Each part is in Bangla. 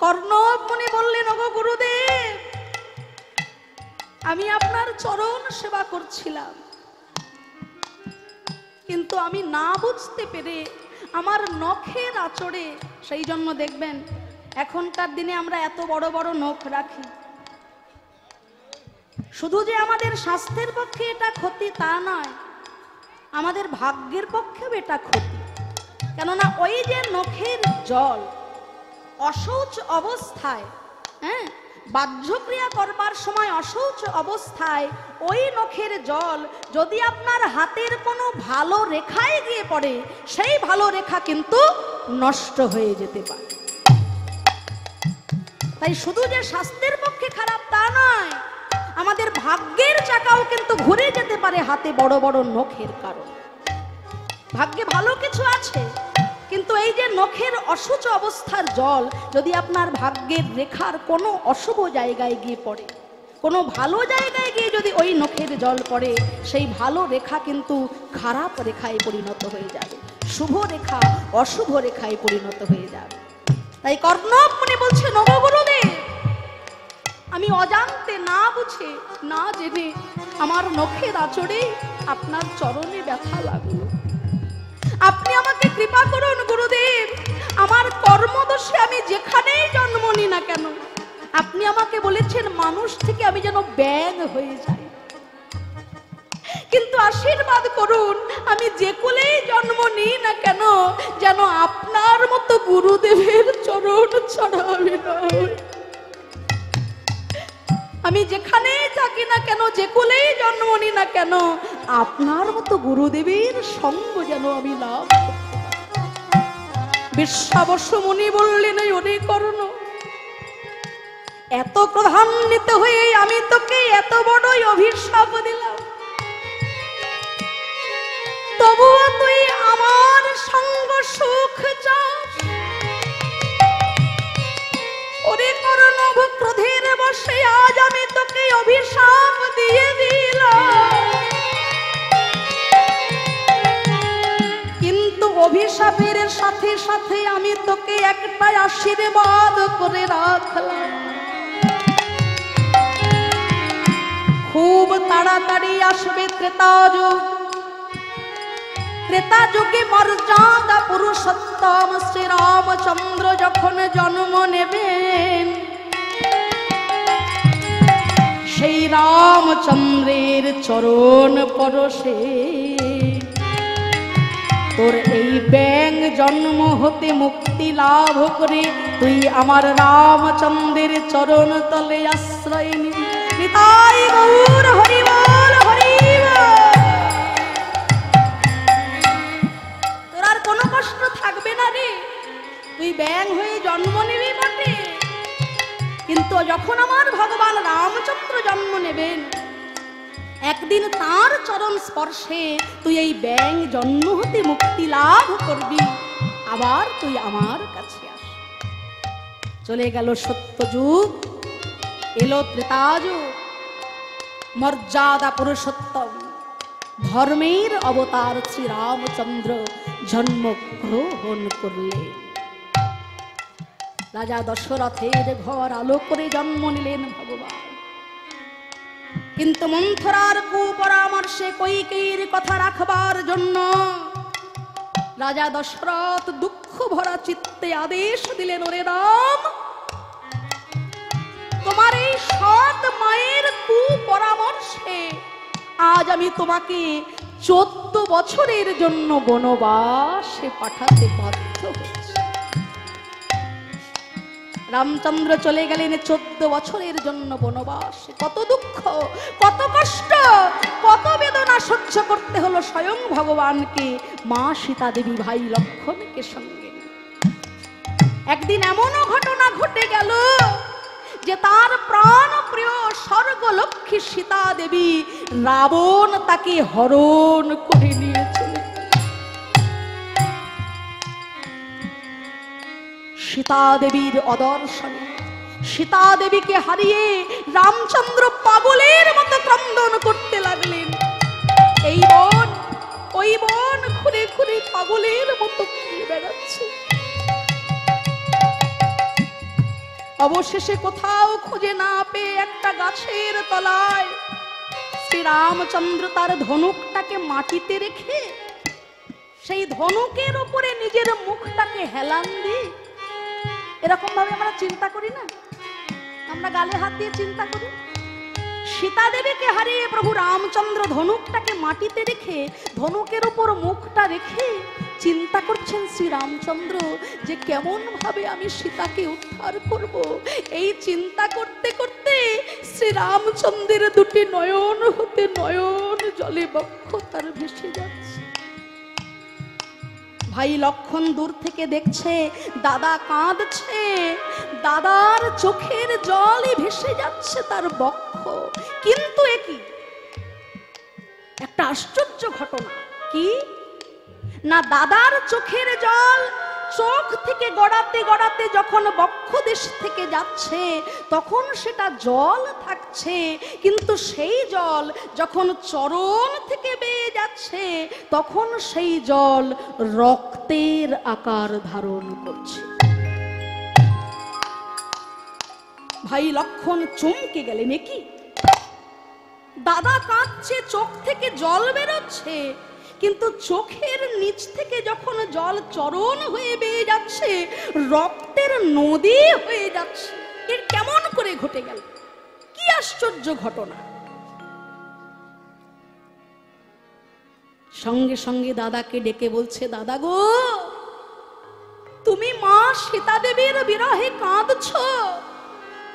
কর্ণব মুনি বললেন, ওগো গুরুদেব, আমি আপনার চরণ সেবা করছিলাম, কিন্তু আমি না বুঝতে পেরে আমার নখের আঁচড়ে, সেই জন্য দেখবেন এখনকার দিনে আমরা এত বড় বড় নখ রাখি। শুধু যে আমাদের স্বাস্থ্যের পক্ষে এটা ক্ষতি তা নয়, আমাদের ভাগ্যের পক্ষেও এটা ক্ষতি। কেননা ওই যে নখের জল অশৌচ অবস্থায়, হ্যাঁ, বাহ্যক্রিয়া করবার সময় অশৌচ অবস্থায় ওই নখের জল যদি আপনার হাতের কোনো ভালো রেখায় গিয়ে পড়ে, সেই ভালো রেখা কিন্তু নষ্ট হয়ে যেতে পারে। তাই শুধু যে স্বাস্থ্যের পক্ষে খারাপ তা নয়, আমাদের ভাগ্যের চাকাও কিন্তু ঘুরে যেতে পারে হাতে বড় বড় নখের কারণে। ভাগ্যে ভালো কিছু আছে, কিন্তু এই যে নখের অশুচ অবস্থার জল যদি আপনার ভাগ্যের রেখার কোনো অশুভ জায়গায় গিয়ে পড়ে, কোনো ভালো জায়গায় গিয়ে যদি ওই নখের জল পড়ে, সেই ভালো রেখা কিন্তু খারাপ রেখায় পরিণত হয়ে যাবে, শুভ রেখা অশুভ রেখায় পরিণত হয়ে যাবে। তাই কর্ণব মুনি বলছে, ওগো গুরুদেব, আমি অজান্তে না বুঝে না জেনে আমার নখের আঁচড়ে আপনার চরণে ব্যথা লাগলো। আপনি আমাকে কৃপা করুন গুরুদেব, আমার কর্মদোষে আমি যেখানেই জন্ম নিই না কেন, আপনি আমাকে বলেছেন মানুষ থেকে আমি যেন ব্যাঙ হয়ে যাই, কিন্তু আশীর্বাদ করুন আমি যে কুলেই জন্ম নিই না কেন, যেন আপনার মতো গুরুদেবের চরণ ছাড়া আমি না হই। আমি যেখানেই থাকি না কেন, যে কুলেই জন্ম নিই না কেন, আপনার মতো গুরুদেবের সঙ্গ যেন আমি লাভ। বিশ্বাবস্য মুনি বললেন, ওরে কর্ণ, এত ক্রধান্বিত হয়ে আমি তোকে এত বড়ই অভিশাপ দিলাম, তবুও তুই আমার সঙ্গ সুখ চাস। ওরে কর্ণ, ক্রোধের বশে আজ আমি তোকে অভিশাপ দিয়ে দিলাম, কিন্তু অভিশাপের সাথে সাথে আমি তোকে একটা আশীর্বাদ করে রাখলাম। খুব তাড়াতাড়ি আসবে ত্রেতা যুগ, ত্রেতা যুগে মর্যাদা পুরুষোত্তম শ্রী রামচন্দ্র যখন জন্ম নেবেন, সেই রামচন্দ্রের চরণ পরশে তোর এই ব্যাঙ জন্ম হতে মুক্তি লাভ করে তুই আমার রামচন্দ্রের চরণ তলে আশ্রয় নিবি। নিতাই গৌর হরি বল, হরি বল। তোর আর কোনো কষ্ট থাকবে না রে, তুই ব্যাঙ হয়ে জন্ম নিবি বটে, কিন্তু যখন আমার ভগবান রামচন্দ্র জন্ম নেবেন, একদিন তার চরণ স্পর্শে তুই এই ব্যাঙ জন্ম হতে মুক্তি লাভ করবি, আবার তুই আমার কাছে আস। চলে গেল সত্যযুগ, এলো ত্রেতা যুগ, মর্যাদা পুরুষোত্তম ধর্মের অবতার শ্রী রামচন্দ্র জন্মগ্রহণ করলেন। রাজা দশরথের ঘর আলো করে জন্ম নিলেন ভগবান, কিন্তু মন্থরার কুপরামর্শে কইকেয়ীর কথা রাখবার জন্য রাজা দশরথ দুঃখ ভরা চিত্তে আদেশ দিলেন, ওরে রাম, তোমার এই সৎ মায়ের কুপরামর্শে আজ আমি তোমাকে 14 বছরের জন্য বনবাসে পাঠাতে বাধ্য হচ্ছি। রামচন্দ্র চলে গেলেন 14 বছরের জন্য বনবাসে। কত দুঃখ, কত কষ্ট, কত বেদনা সহ্য করতে হলো স্বয়ং ভগবানকে, মা সীতা দেবী ভাই লক্ষ্মণকে সঙ্গে। একদিন এমনও ঘটনা ঘটে গেল যে তার প্রাণ প্রিয় স্বর্গলক্ষ্মী সীতা দেবী রাবণ তাকে হরণ করে নিয়েছিল। সীতা দেবীর অদর্শনে সীতা দেবীকে হারিয়ে রামচন্দ্র পাগলের মতো ক্রন্দন করতে লাগলেন। এই বন ওই বন ঘুরে ঘুরে পাগলের মতো ঘুরে বেড়াচ্ছে। অবশেষে কোথাও খুঁজে না পেয়ে একটা গাছের তলায় শ্রীরামচন্দ্র তার ধনুকটাকে মাটিতে রেখে সেই ধনুকের উপরে নিজের মুখটাকে হেলান দিয়ে, এরকম ভাবে আমরা চিন্তা করি না, আমরা গালে হাত দিয়ে চিন্তা করি। সীতা দেবীকে হারিয়ে প্রভু রামচন্দ্র ধনুকটাকে মাটিতে রেখে ধনুকের উপর মুখটা রেখে চিন্তা করছেন শ্রী রামচন্দ্র যে কেমন ভাবে আমি সীতাকে উদ্ধার করব। এই চিন্তা করতে করতে শ্রী রামচন্দ্রের দুটি নয়ন হতে নয়ন জলে বক্ষ তার ভেসে যাচ্ছে। ভাই লক্ষণ দূর থেকে দেখছে দাদা কাঁদছে, দাদার চোখের জলই ভেসে যাচ্ছে তার বক্ষ। কিন্তু একই একটা আশ্চর্য ঘটনা, কি না দাদার চোখের জল চোখ থেকে গড়াতে গড়াতে যখন বক্ষ দেশ থেকে যাচ্ছে তখন সেটা জল থাকছে, কিন্তু সেই জল যখন চরণ থেকে বেয়ে যাচ্ছে তখন সেই জল রক্তের আকার ধারণ করছে। ভাই লক্ষণ চমকে গেলেন, কি দাদা কাঁদছে, চোখ থেকে জল বেরোচ্ছে, কিন্তু চোখের নিচ থেকে যখন জল চরণ হয়ে বেয়ে যাচ্ছে রক্তের নদী হয়ে যাচ্ছে। এর কেমন করে ঘটে গেল? কি আশ্চর্য ঘটনা! সঙ্গে সঙ্গে দাদাকে ডেকে বলছে, দাদা গো, তুমি মা সীতা দেবীর বিরহে কাঁদছো,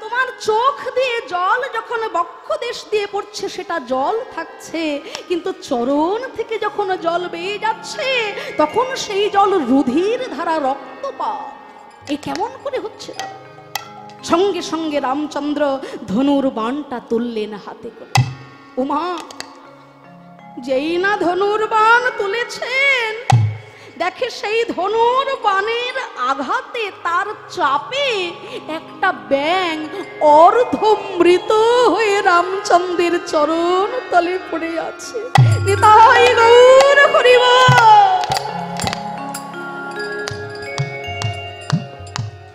তোমার চোখ দিয়ে জল যখন বক্ষ দেশ দিয়ে পড়ছে সেটা জল থাকছে, কিন্তু চরণ থেকে যখন জল বেয়ে যাচ্ছে তখন সেই জল রুধির ধারা রক্তপাত। এই কেমন করে হচ্ছে? সঙ্গে সঙ্গে রামচন্দ্র ধনুর বাণটা তুললেন হাতে করে। উমা যেই না ধনুর বাণ তুলেছেন, দেখে সেই ধনুর বাণের আঘাতে তার চাপে একটা ব্যাঙ অর্ধমৃত হয়ে রামচন্দ্রের চরণ তলে পড়ে আছে। নিতাই গৌর হরি বল।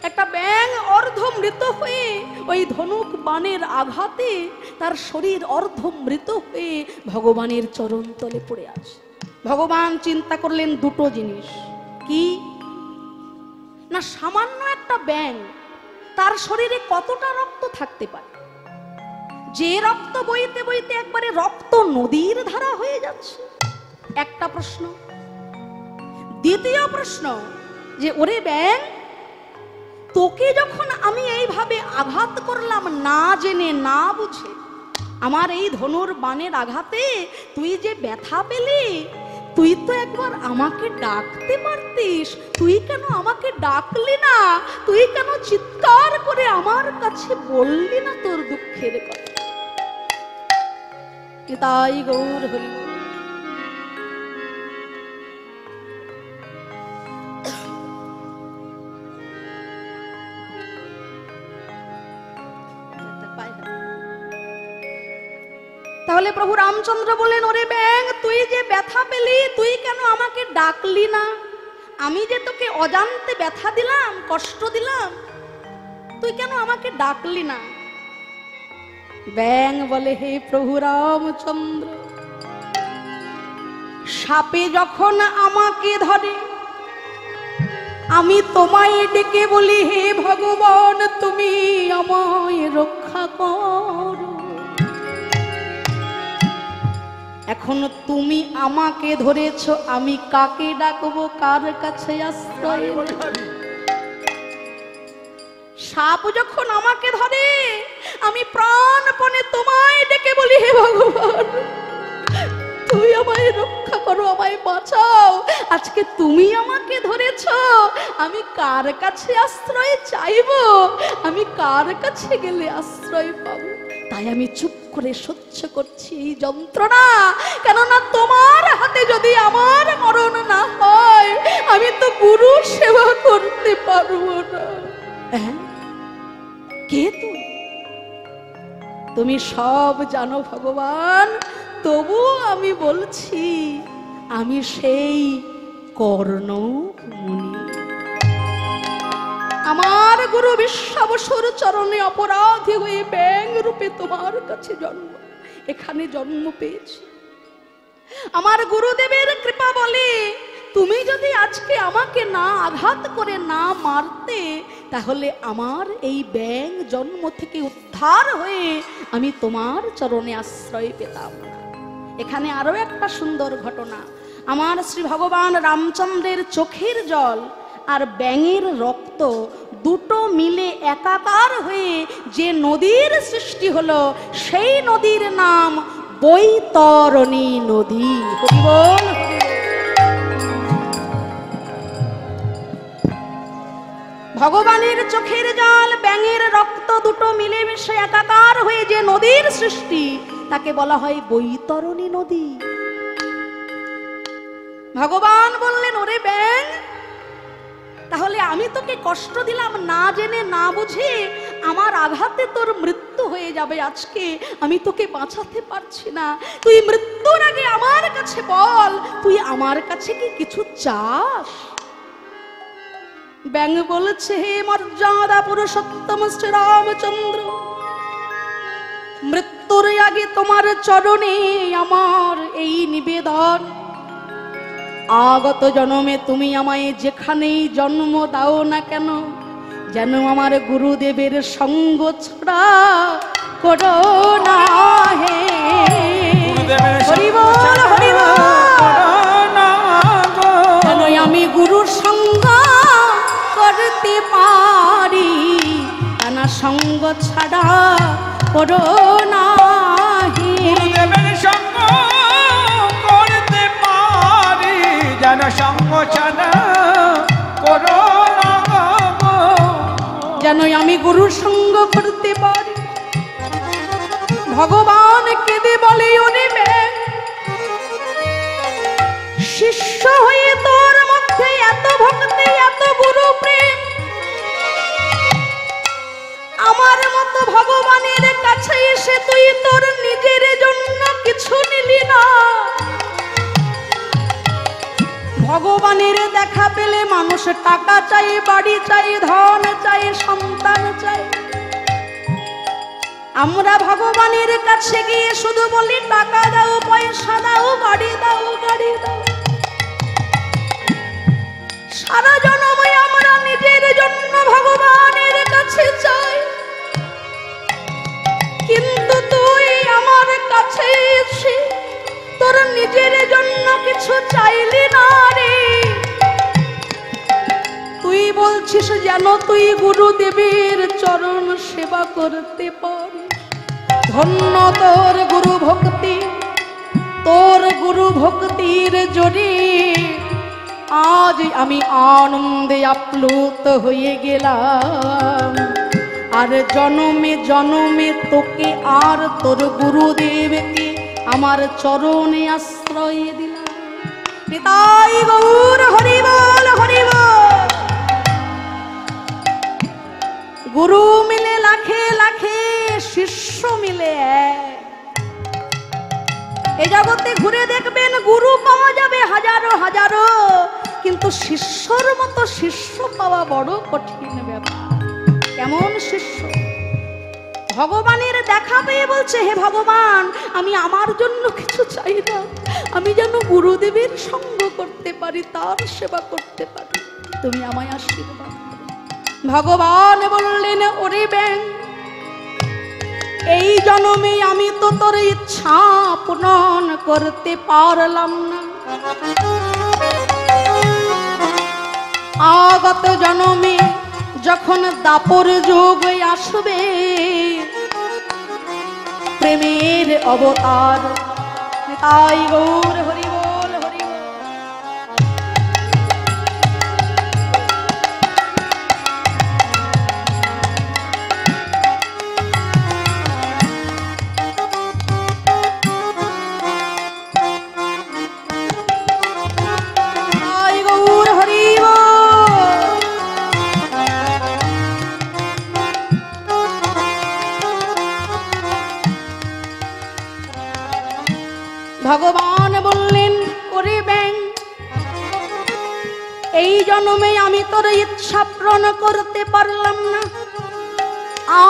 একটা ব্যাঙ অর্ধমৃত হয়ে ওই ধনুক বাণের আঘাতে তার শরীর অর্ধমৃত হয়ে ভগবানের চরণ তলে পড়ে আছে। ভগবান চিন্তা করলেন দুটো জিনিস, কি না সামান্য একটা ব্যাঙ তার শরীরে কতটা রক্ত থাকতে পারে, যে রক্ত বইতে বইতে একবারে রক্ত নদীর ধারা হয়ে যাচ্ছে, একটা প্রশ্ন। দ্বিতীয় প্রশ্ন যে ওরে ব্যাঙ, তোকে যখন আমি এইভাবে আঘাত করলাম না জেনে না বুঝে, আমার এই ধনুর বাণের আঘাতে তুই যে ব্যথা পেলি, তুই তো একবার আমাকে ডাকতে পারতিস, তুই কেন আমাকে ডাকলি না? তুই কেন চিৎকার করে আমার কাছে বললি না তোর দুঃখের কথা? তাই গৌর হরি। তাহলে প্রভু রামচন্দ্র বলেন, ওরে ব্যাঙ, তুই যে ব্যথা পেলি, তুই কেন আমাকে ডাকলি না? আমি যে তোকে অজান্তে ব্যথা দিলাম, কষ্ট দিলাম, তুই কেন আমাকে ডাকলি না? ব্যাঙ বলে, হে প্রভু রামচন্দ্র, সাপে যখন আমাকে ধরে আমি তোমায় ডেকে বলি, হে ভগবান তুমি আমায় রক্ষা করো। এখন তুমি আমাকে ধরেছ, আমি কাকে ডাকবো, কার কাছে আশ্রয়? সাপ যখন আমাকে ধরে আমি প্রাণপণে তোমায় ডেকে বলি, হে ভগবান তুমি আমায় রক্ষা করো, আমায় বাঁচাও। আজকে তুমি আমাকে ধরেছ, আমি কার কাছে আশ্রয় চাইবো, আমি কার কাছে গেলে আশ্রয় পাবো? তাই আমি চুপ করে সহ্য করছি এই যন্ত্রণা, কেননা তোমার হাতে যদি আমার মরণ না হয় আমি তো গুরু সেবা করতে পারবো না। কে তুমি সব জানো ভগবান, তবু আমি বলছি আমি সেই কর্ণ মুনি। আমার গুরু বিশ্বাবসুর চরণে অপরাধী হয়ে ব্যাঙ রূপে তোমার কাছে এখানে জন্ম পেয়েছি। আমার গুরুদেবের কৃপা বলে তুমি যদি আজকে আমাকে না আঘাত করে না মারতে, তাহলে আমার এই ব্যাঙ জন্ম থেকে উদ্ধার হয়ে আমি তোমার চরণে আশ্রয় পেতাম না। এখানে আরো একটা সুন্দর ঘটনা, আমার শ্রী ভগবান রামচন্দ্রের চোখের জল আর ব্যাঙের রক্ত দুটো মিলে একাকার হয়ে যে নদীর সৃষ্টি হলো, সেই নদীর নাম বৈতরণী নদী। হরি বল। ভগবানের চোখের জল ব্যাঙের রক্ত দুটো মিলেমিশে একাকার হয়ে যে নদীর সৃষ্টি, তাকে বলা হয় বৈতরণী নদী। ভগবান বললেন, ওরে ব্যাঙ, তাহলে আমি তোকে কষ্ট দিলাম না জেনে না বুঝে, আমার আঘাতে তোর মৃত্যু হয়ে যাবে আজকে, আমি তোকে বাঁচাতে পারছি না। তুই মৃত্যুর আগে আমার কাছে বল, তুই আমার কাছে কি কিছু চাস? ব্যাঙ বলেছে, হে মর্যাদা পুরুষোত্তম শ্রী রামচন্দ্র, মৃত্যুর আগে তোমার চরণে আমার এই নিবেদন, আগত জন্মে তুমি আমায় যেখানেই জন্ম দাও না কেন, যেন আমার গুরুদেবের সঙ্গ ছাড়া করো না। হে হরি বল, হরি বল। যেন আমি গুরুর সঙ্গ করতে পারি, না সঙ্গ ছাড়া করো না। হে গুরুদেবের সঙ্গ করতে পারি, যেন সঙ্গ ছাড়া করো না। যেন আমি গুরুর সঙ্গ করতে পারি। ভগবান কেঁদে বলে, ওরে ব্যাঙ, শিষ্য হয়ে তোর মধ্যে এত ভক্তি, এত গুরু প্রেম, আমার মতো ভগবানের কাছে এসে তুই তোর নিজের জন্য কিছু নিলি না। ভগবানের দেখা পেলে মানুষ টাকা চাই, বাড়ি চাই, ধন চাই, সন্তান চাই। আমরা ভগবানের কাছে গিয়ে শুধু বলি টাকা দাও, পয়সা দাও, বাড়ি দাও, গাড়ি দাও। সারা জন্মে আমরা নিজের জন্য ভগবানের কাছে চাই, কিন্তু তুই আমার কাছে এসে তোর নিজের জন্য কিছু চাইলি না রে। তুই বলছিস যেন তুই গুরুদেবের চরণ সেবা করতে পারিস। ধন্য তোর গুরু ভক্তি, তোর গুরু ভক্তির জোরে আজ আমি আনন্দে আপ্লুত হয়ে গেলাম। আর জনমে জনমে তোকে আর তোর গুরুদেবকে আমার চরণে আশ্রয় দিলাম। নিতাই গৌর হরি বল, হরি বল। গুরু মিলে লাখে লাখে, শিষ্য মিলে এক। এই জগতে ঘুরে দেখবেন গুরু পাওয়া যাবে হাজারো হাজারো, কিন্তু শিষ্যর মতো শিষ্য পাওয়া বড় কঠিন ব্যাপার। কেমন শিষ্য? ভগবানের দেখা পেয়ে বলছে, হে ভগবান, আমি আমার জন্য কিছু চাই না, আমি যেন গুরুদেবের সঙ্গ করতে পারি, তার সেবা করতে পারি, তুমি আমায় আশীর্বাদ করো। ভগবান বললেন, ওরে ব্যাঙ, এই জন্মে আমি তো তোর ইচ্ছা পূরণ করতে পারলাম না। আগত জন্মে যখন দাপর যুগ আসবে, প্রেমের অবতার, তাই গৌর হরি বল, হরি বল। তাই গৌর হরি বল। ভগবান বললেন, ওরে ব্যাঙ, এই জন্মে আমি আমি তোর ইচ্ছা পূরণ করতে পারলাম না,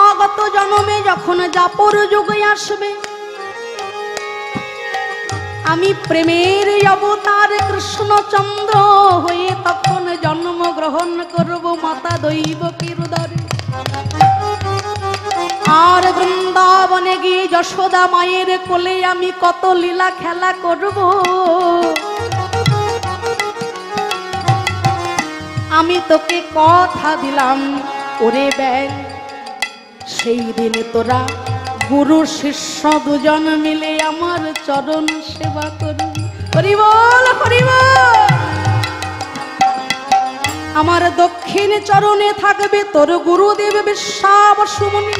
আগত জন্মে যখন যাপর যুগে আসবে আমি প্রেমের অবতার কৃষ্ণচন্দ্র হয়ে তখন জন্ম গ্রহণ করব মাতা দৈবকীর উদরে। আর বৃন্দাবনে গিয়ে যশোদা মায়ের কোলে আমি কত লীলা খেলা করব। আমি তোকে কথা দিলাম ওরে ব্যাং, সেই দিনে তোরা গুরু শিষ্য দুজন মিলে আমার চরণ সেবা করবি। হরি বল হরি বল। আমার দক্ষিণ চরণে থাকবে তোর গুরুদেব বিশ্বাবসু মুনি,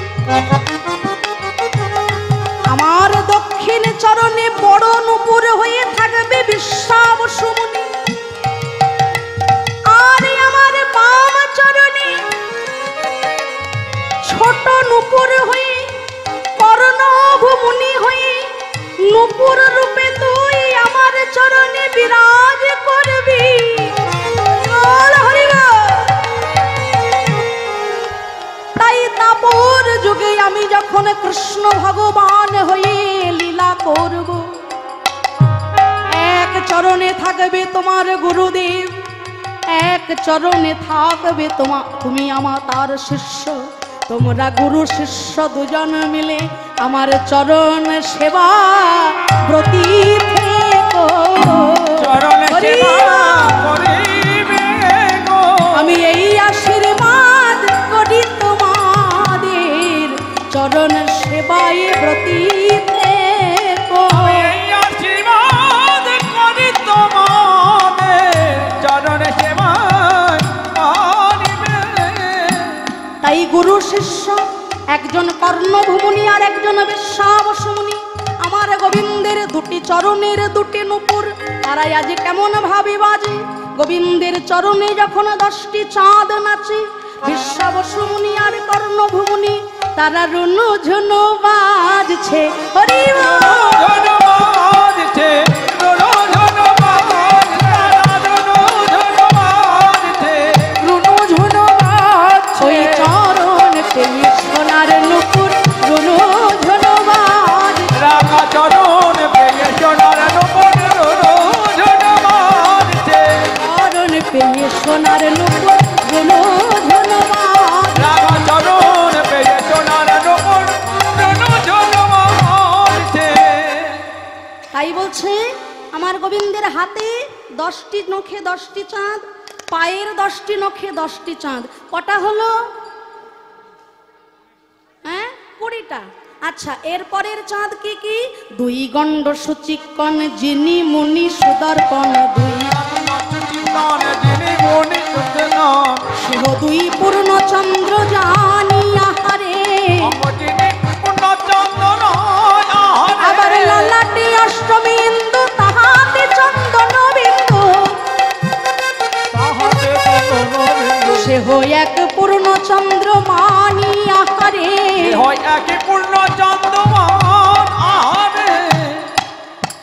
আমার দক্ষিণ চরণে বড় নূপুর হয়ে থাকবে বিশ্বাবসু মুনি, আর আমার বাম চরণে ছোট নূপুর হয়ে কর্ণভ মুনি হয়ে নূপুর রূপে তুই আমার চরণে বিরাজ করবি। তাই তাপর যুগে আমি যখন কৃষ্ণ ভগবান হয়ে লীলা করব, এক চরণে থাকবে তোমার গুরুদেব, এক চরণে থাকবে তুমি আমার তার শিষ্য। তোমরা গুরু শিষ্য দুজন মিলে আমার চরণ সেবা ব্রতী থেকো। আমি এই আশীর্বাদ করি তোমাদের, চরণ সেবায় ব্রতী থেকো। তাই গুরু শিষ্য একজন কর্ণভূমনি আর একজন বিশ্বাবসু মুনি, আমার গোবিন্দের দুটি চরণের দুটি নূপুর তারাই আজ কেমন ভাবে বাজে। গোবিন্দের চরণে যখন 10টি চাঁদ নাচে, বিশ্বাবসু মুনি আর কর্ণভূমনি তারা রুনু ঝুনু বাজছে। হরি বল। সোনার নুপুর রুনু ঝুনু বাজ, রাখা চরণ পেয়ে সোনার নুপুর রুনু ঝুনু বাজছে। চরণ পেয়ে সোনার নুপুর রুনু ঝুনু বাজ, রাখা চরণ পেয়ে সোনার নুপুর রুনু ঝুনু বাজছে। তাই বলছে আমার গোবিন্দের হাতে 10টি নখে 10টি চাঁদ, পায়ের 10টি নখে 10টি চাঁদ। কটা হলো? 20টা। আচ্ছা, এরপরের চাঁদ কি কি? 2 গণ্ড সুচিকন যিনি মুনি সুদর্পণ, 2 পূর্ণ চন্দ্র জানিয়া হারে, আবার ললাটে অষ্টমী ইন্দু তাহাতে চন্দন বিন্দু, সে হয় এক পূর্ণ চন্দ্র মানিয়া হারে,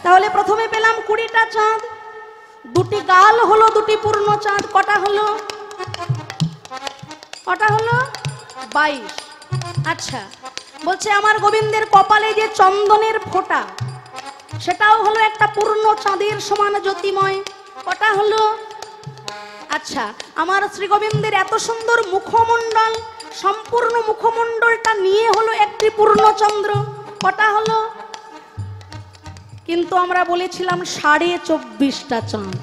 তাহলে প্রথমে পেলাম 20টা চাঁদ, 2টি গাল হলো 2টি পূর্ণ চাঁদ। কটা হলো? 22। আচ্ছা, বলছে আমার গোবিন্দের কপালে যে চন্দনের ফোঁটা সেটাও হলো একটা পূর্ণ চাঁদের সমান জ্যোতিময়। কটা হলো? আচ্ছা, আমার শ্রী গোবিন্দের এত সুন্দর মুখমণ্ডল, সম্পূর্ণ মুখমণ্ডলটা নিয়ে হলো একটি পূর্ণচন্দ্র। কটা হলো? কিন্তু আমরা বলেছিলাম 24.5টা চাঁদ।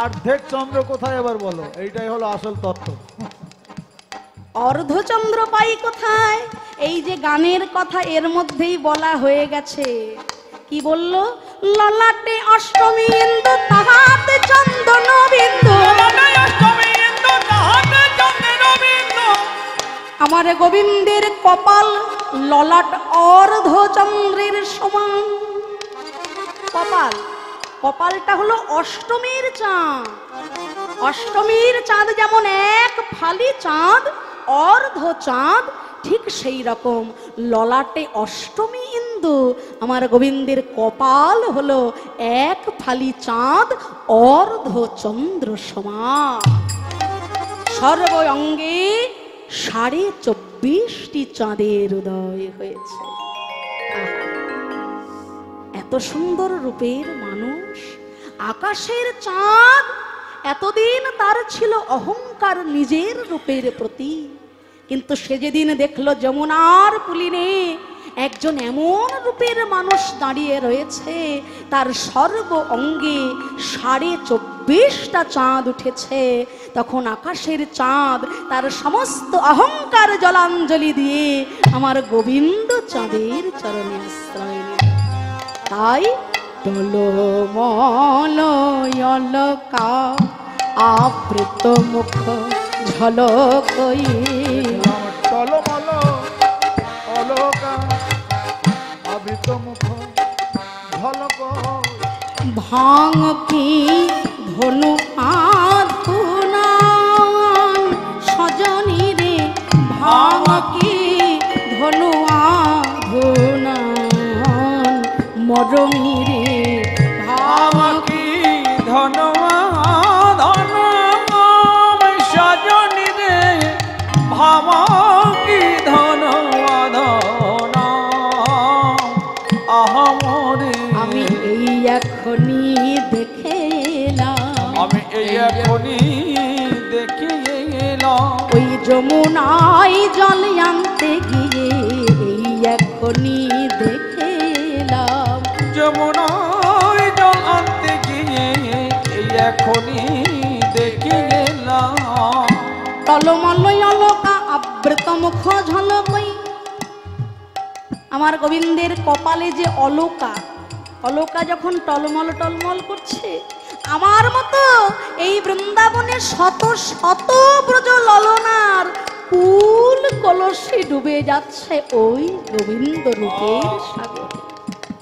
অর্ধেক চন্দ্র কোথায় এবার বলো, এইটাই হলো আসল তত্ত্ব। অর্ধচন্দ্র পাই কোথায়? এই যে গানের কথা এর মধ্যেই বলা হয়ে গেছে। কি বললো? ললাটে অষ্টমী ইন্দু তাহাতে চন্দন বিন্দু, আমার গোবিন্দের কপাল ললাট অর্ধচন্দ্রের সমান। কপালটা হলো অষ্টমীর চাঁদ। অষ্টমীর চাঁদ যেমন এক ফালি চাঁদ, অর্ধ চাঁদ, ঠিক সেই রকম ললাটে অষ্টমী ইন্দু, আমার গোবিন্দের কপাল হলো এক ফালি চাঁদ, অর্ধ চন্দ্র সমান। সর্ব অঙ্গে 24.5টি চাঁদের উদয় হয়েছে। এত সুন্দর রূপের মানুষ, আকাশের চাঁদ। এতদিন তার ছিল অহংকার নিজের রূপের প্রতি, কিন্তু সে যেদিন দেখলো যমুনার পুলিনে একজন এমন রূপের মানুষ দাঁড়িয়ে রয়েছে, তার সর্ব অঙ্গে 24.5টা চাঁদ উঠেছে, তখন আকাশের চাঁদ তার সমস্ত অহংকার জলাঞ্জলি দিয়ে আমার গোবিন্দ চাঁদের চরণে আশ্রয় নিল। তাই টলমলকা আবৃত মুখ ঝলকই, টলমল অলকা আবৃত মুখ ঝলক, ভাঙ কি ধনু আধুনান সজনী রে, ভাঙ কি ধনু আধুনান মরমী রে, ভাঙ কি ধনবাদন সজনী রে, ভামা কি ধনবাদন আহমরে। আমি এই এখনি দেখে এলাম, আমি এই এখনই দেখে এলাম, ওই যমুনায় জল আনতে গিয়ে এই এখনি দেখে এলাম। যমুনায় জল আনতে গিয়ে এই এখনই দেখে এলাম। টলমলয় অলকা আবৃত মুখ ঝলকই, আমার গোবিন্দের কপালে যে অলকা, অলকা যখন টলমল টলমল করছে, আমার মতো এই বৃন্দাবনে শত শত ব্রজ ললনার কুল কলসি ডুবে যাচ্ছে ওই গোবিন্দ রূপের সাগরে।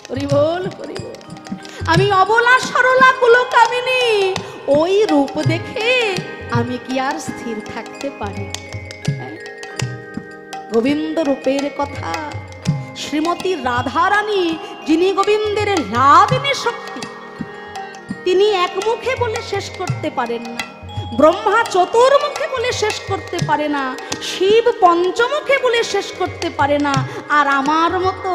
হরি বল হরি বল। আমি অবলা সরলা কুলকামিনী, ওই রূপ দেখে আমি কি আর স্থির থাকতে পারি? গোবিন্দ রূপের কথা শ্রীমতী রাধারানী, যিনি গোবিন্দের লাদিনী শক্তি, তিনি এক মুখে বলে শেষ করতে পারেন না, ব্রহ্মা চতুর্মুখে বলে শেষ করতে পারে না, শিব পঞ্চমুখে বলে শেষ করতে পারে না, আর আমার মতো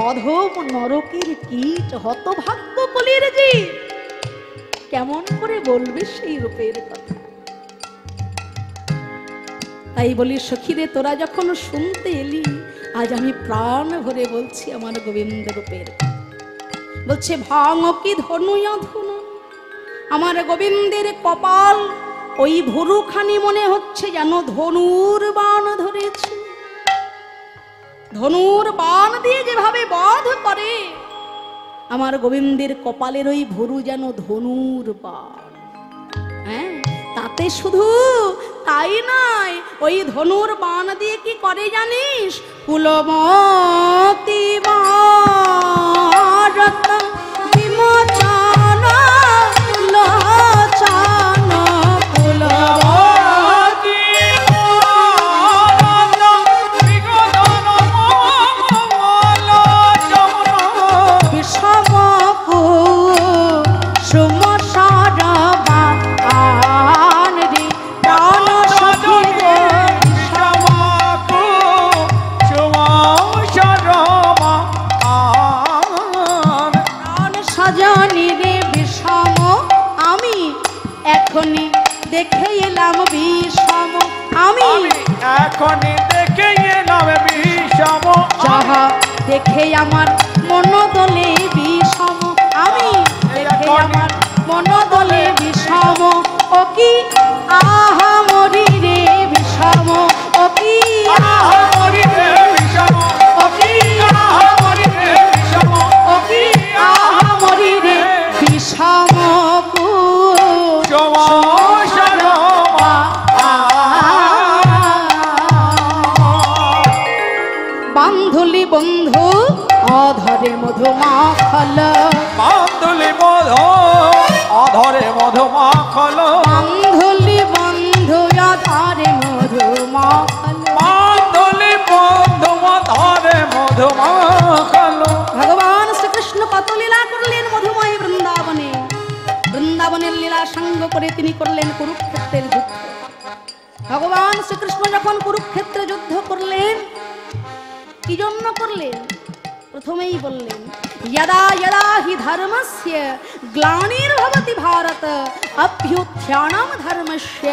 অধম নরকের কীট হতভাগ্য কলির জি কেমন করে বলবে সেই রূপের কথা? তাই বলি সখীরে, তোরা যখন শুনতে এলি, আজ আমি প্রাণ ভরে বলছি আমার গোবিন্দ রূপের। বলছে ভাঙ কি ধনু ধনু, আমার গোবিন্দের কপাল ওই ভুরুখানি মনে হচ্ছে যেন ধনুর বাণ ধরেছে। ধনুর বাণ দিয়ে যেভাবে বধ করে, আমার গোবিন্দের কপালের ওই ভুরু যেন ধনুর বাণ। হ্যাঁ, তাতে শুধু তাই নয়, ওই ধনুর বাণ দিয়ে কি করে জানিস? কুলমতি ভারত বিমোচন লোচন, কুলমতি ভারত বিমোচন লোচন, বিষম কুসুম সরবান রে, প্রাণ সখী রে, প্রাণ সজনী রে বিষম, আমি এখনই দেখে এলাম বিষম, আমি এখনই দেখে এলাম বিষম, যাহা দেখে আমার মন দোলে বিষম, আমি দেখে আমার মন দোলে বিষম, ও কি আহা মরি রে বিষম, ও কি আহা মরি রে বিষম, ও কি আহা মরি রে বিষম, ও কি আহা মরি রে বিষম বান্ধুলি বন্ধু অধরে মধুমাখল, বান্ধুলি মধু অধরে মধুমাখল, বান্ধুলি বন্ধু অধরে মধুমাখল, বান্ধুলি বন্ধু অধরে মধুমাখল। ভগবান শ্রীকৃষ্ণ কত লীলা করলেন মধুময় বৃন্দাবনে। বৃন্দাবনের লীলা সঙ্গ করে তিনি করলেন কুরুক্ষেত্রের যুদ্ধ। শ্রীকৃষ্ণ যখন কুরুক্ষেত্রে যুদ্ধ করলেন, কি জন্য করলেন? প্রথমেই বললেন, यदा यदा हि धर्मस्य ग्लानिर्भवति भारत अभ्युत्थानं धर्मस्य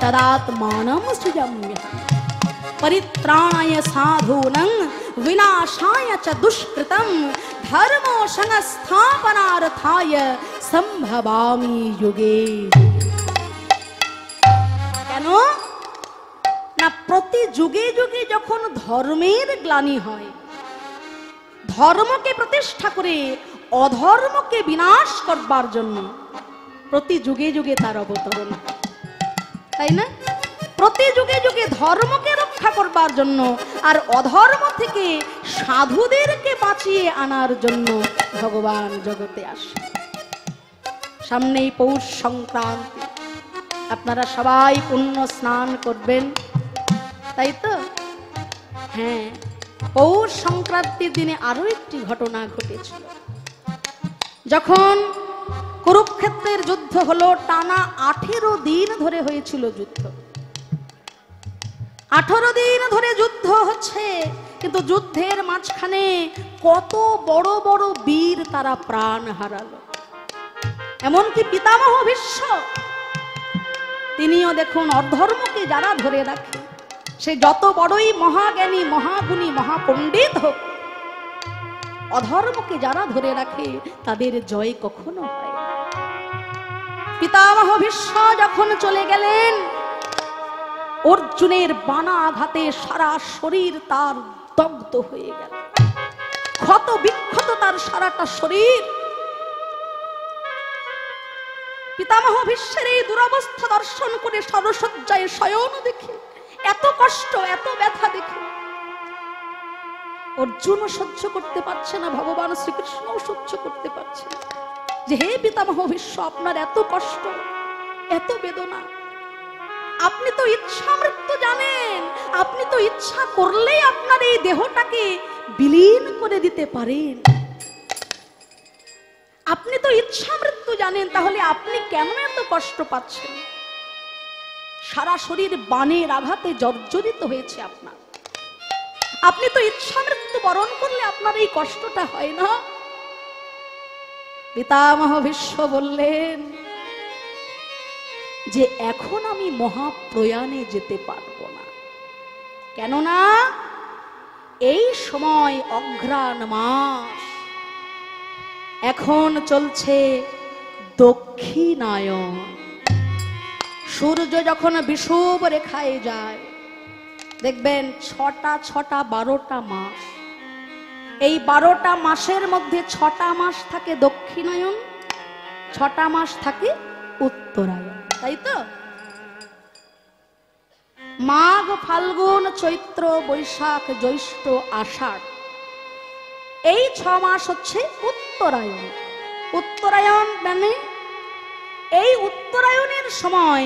तदात्मानं सृजाम्यहम् परित्राणाय साधूनां विनाशाय च दुष्कृतं धर्मो संस्थापनार्थाय संभवामि युगे। কেন না, প্রতি যুগে যুগে যখন ধর্মের গ্লানি হয়, ধর্মকে প্রতিষ্ঠা করে অধর্মকে বিনাশ করবার জন্য প্রতি যুগে যুগে তার অবতরণ, তাই না? প্রতি যুগে যুগে ধর্মকে রক্ষা করবার জন্য আর অধর্ম থেকে সাধুদেরকে বাঁচিয়ে আনার জন্য ভগবান জগতে আসে। সামনেই পৌষ সংক্রান্তি, আপনারা সবাই পুণ্য স্নান করবেন, তাই তো? হ্যাঁ, পৌষ সংক্রান্তির দিনে আরো একটি ঘটনা ঘটেছিল। যখন কুরুক্ষেত্রের যুদ্ধ হলো, টানা 18 দিন ধরে হয়েছিল যুদ্ধ। 18 দিন ধরে যুদ্ধ হচ্ছে, কিন্তু যুদ্ধের মাঝখানে কত বড় বড় বীর তারা প্রাণ হারালো। এমনকি পিতামহ ভীষ্ম, তিনিও দেখুন অধর্মকে যারা ধরে রাখে, সে যত বড়ই মহাজ্ঞানী, মহাগুণী, মহাপণ্ডিত হোক, অধর্মকে যারা ধরে রাখে তাদের জয় কখনো হয় না। পিতামহ ভীষ্ম যখন চলে গেলেন, অর্জুনের বানা আঘাতে সারা শরীর তার দগ্ধ হয়ে গেল, ক্ষত বিক্ষত তার সারাটা শরীর। পিতামহ ভীষ্মের এই দুরবস্থা দর্শন করে সরসজ্জায় শয়ন দেখে, এত কষ্ট, এত ব্যথা দেখে অর্জুনও সহ্য করতে পারছে না, ভগবান শ্রীকৃষ্ণও সহ্য করতে পারছে না, যে হে পিতামহ ভীষ্ম, আপনার এত কষ্ট, এত বেদনা, আপনি তো ইচ্ছা মৃত্যু জানেন, আপনি তো ইচ্ছা করলেই আপনার এই দেহটাকে বিলীন করে দিতে পারেন, আপনি তো ইচ্ছা মৃত্যু জানেন, তাহলে আপনি কেন এত কষ্ট পাচ্ছেন? সারা শরীর বাণের আঘাতে জর্জরিত হয়েছে আপনার, আপনি তো ইচ্ছা মৃত্যু বরণ করলে আপনার এই কষ্টটা হয় না। পিতামহ ভীষ্ম বললেন যে এখন আমি মহাপ্রয়াণে যেতে পারবো না, কেননা এই সময় অঘ্রাণ মাস, এখন চলছে দক্ষিণায়ন। সূর্য যখন বিষুব রেখায় যায়, দেখবেন 6টা 12টা মাস, এই 12টা মাসের মধ্যে 6টা মাস থাকে দক্ষিণায়ন, 6টা মাস থাকে উত্তরায়ণ, তাই তো? মাঘ, ফাল্গুন, চৈত্র, বৈশাখ, জ্যৈষ্ঠ, আষাঢ়, এই 6 মাস হচ্ছে উত্তরায়ণ। উত্তরায়ণ মানে এই উত্তরায়ণের সময়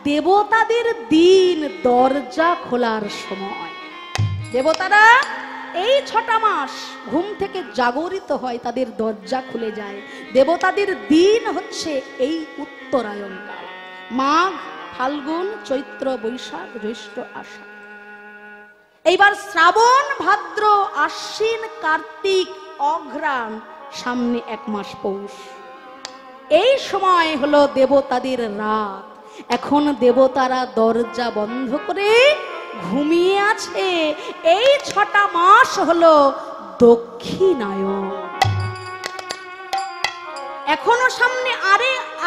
দেবতাদের দিন দরজা খোলার সময়। দেবতারা এই 6টা মাস ঘুম থেকে জাগরিত হয়, তাদের দরজা খুলে যায়। দেবতাদের দিন হচ্ছে এই উত্তরায়ণ কাল, মাঘ, ফাল্গুন, চৈত্র, বৈশাখ, জ্যৈষ্ঠ, আষাঢ়। এইবার শ্রাবণ, ভাদ্র, আশ্বিন, কার্তিক, অঘ্রাণ, সামনে 1 মাস পৌষ। এই সময় হলো দেবতাদের রাত। এখন দেবতারা দরজা বন্ধ করে ঘুমিয়ে আছে। এই 6টা মাস হলো দক্ষিণায়ন। এখনো সামনে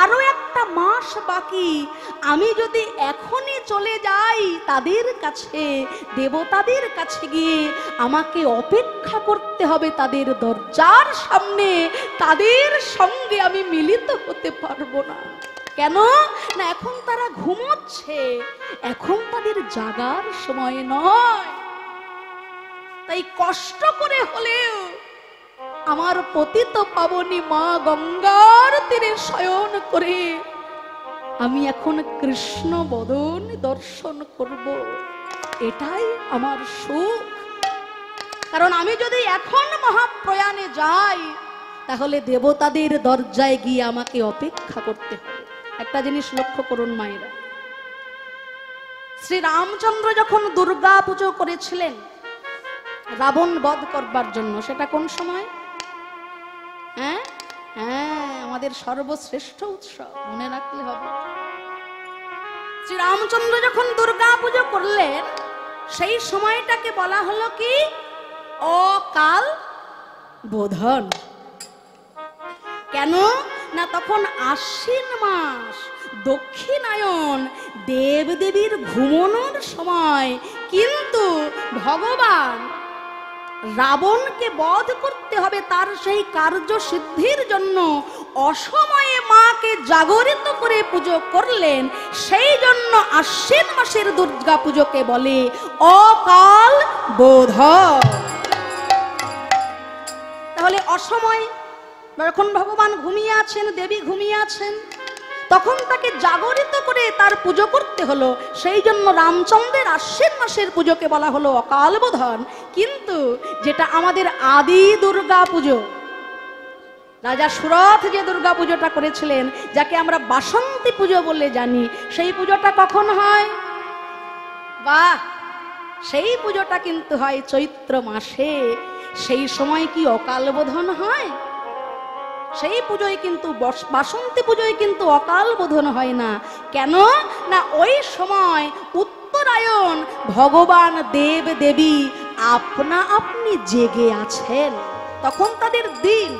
আরো একটা মাস বাকি। আমি যদি এখনই চলে যাই তাদের কাছে, দেবতাদের কাছে গিয়ে আমাকে অপেক্ষা করতে হবে তাদের দরজার সামনে, তাদের সঙ্গে আমি মিলিত হতে পারবো না। কেন না, এখন তারা ঘুমোচ্ছে, এখন তাদের জাগার সময় নয়। তাই কষ্ট করে হলেও আমার পতিত পাবনী মা গঙ্গার তীরে শয়ন করে আমি এখন কৃষ্ণ বদন দর্শন করব, এটাই আমার সুখ। কারণ আমি যদি এখন মহাপ্রয়াণে যাই তাহলে দেবতাদের দরজায় গিয়ে আমাকে অপেক্ষা করতে হবে। একটা জিনিস লক্ষ্য করুন মায়েরা, শ্রী রামচন্দ্র যখন দুর্গা পুজো করেছিলেন রাবণ বধ করবার জন্য, সেটা কোন সময়? হ্যাঁ হ্যাঁ, আমাদের সর্বশ্রেষ্ঠ উৎসব, মনে রাখলে হবে। শ্রী রামচন্দ্র যখন দুর্গা পুজো করলেন সেই সময়টাকে বলা হলো কি? অকাল বোধন। কেন না তখন আশ্বিন মাস, দক্ষিণায়ন, দেবদেবীর ঘুমনোর সময়। কিন্তু ভগবান রাবণকে বধ করতে হবে, তার সেই কার্য সিদ্ধির জন্য অসময়ে মাকে জাগরিত করে পুজো করলেন। সেই জন্য আশ্বিন মাসের দুর্গা পুজোকে বলে অকাল বোধন। তাহলে অসময়, যখন ভগবান ঘুমিয়ে আছেন, দেবী ঘুমিয়ে আছেন, তখন তাকে জাগরিত করে তার পুজো করতে হলো। সেই জন্য রামচন্দ্রের আশ্বিন মাসের পুজোকে বলা হলো অকাল বোধন। কিন্তু যেটা আমাদের আদি দুর্গা পুজো, রাজা সুরথ যে দুর্গা পুজোটা করেছিলেন, যাকে আমরা বাসন্তী পুজো বলে জানি, সেই পুজোটা কখন হয়? বাহ, সেই পুজোটা কিন্তু হয় চৈত্র মাসে। সেই সময় কি অকাল বোধন হয়? সেই পুজোয় কিন্তু, বাসন্তী পুজোয় কিন্তু অকাল বোধন হয় না। কেন না ওই সময় উত্তরায়ণ, ভগবান দেব দেবী আপনা আপনি জেগে আছেন। তখন তাদের দিন,